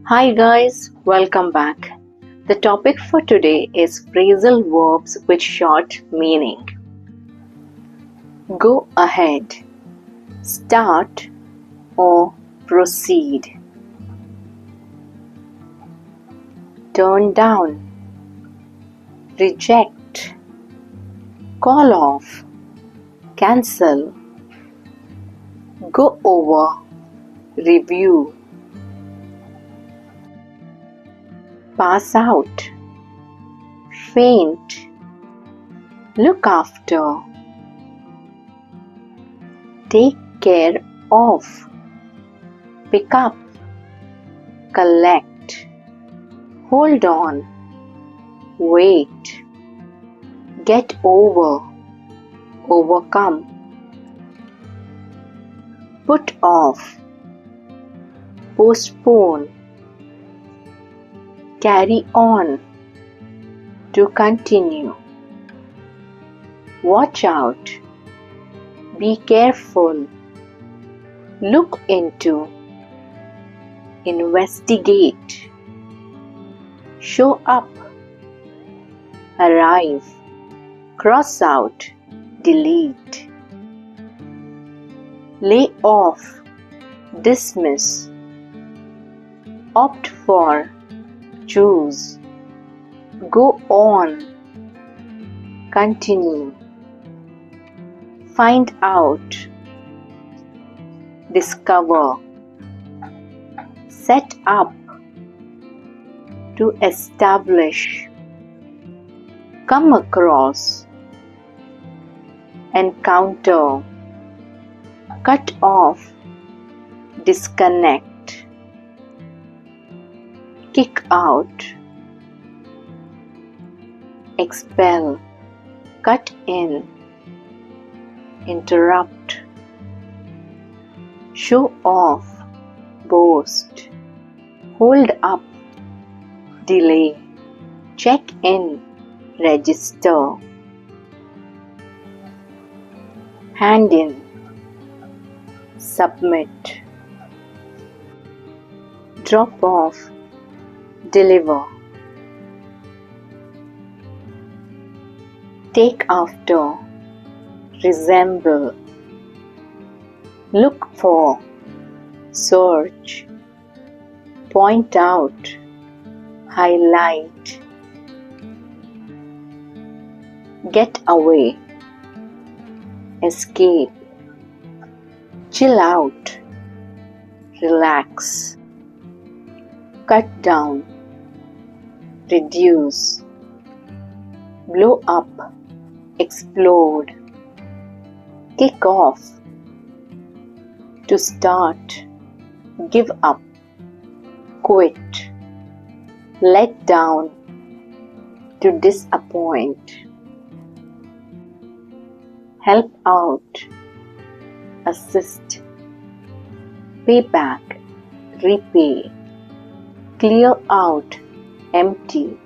Hi guys, welcome back. The topic for today is phrasal verbs with short meaning. Go ahead, start or proceed. Turn down, reject, call off, cancel, go over, review. Pass out, faint, look after, take care of, pick up, collect, hold on, wait, get over, overcome, put off, postpone, carry on, to continue, watch out, be careful, look into, investigate, show up, arrive, cross out, delete, lay off, dismiss, opt for, choose, go on, continue, find out, discover, set up, to establish, come across, encounter, cut off, disconnect, kick out, expel, cut in, interrupt, show off, boast, hold up, delay, check in, register, hand in, submit, drop off, deliver, take after, resemble, look for, search, point out, highlight, get away, escape, chill out, relax, cut down, reduce, blow up, explode, kick off, to start, give up, quit, let down, to disappoint, help out, assist, pay back, repay, clear out, empty,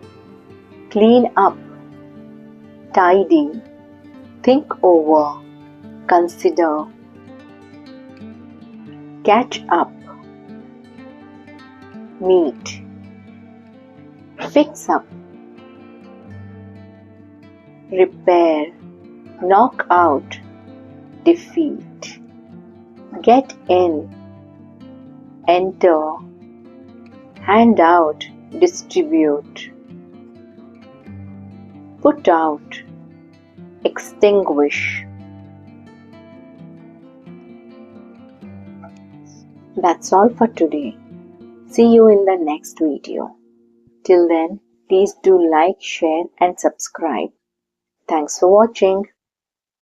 clean up, tidy, think over, consider, catch up, meet, fix up, repair, knock out, defeat, get in, enter, hand out, distribute, put out, extinguish. That's all for today. See you in the next video. Till then, please do like, share and subscribe. Thanks for watching.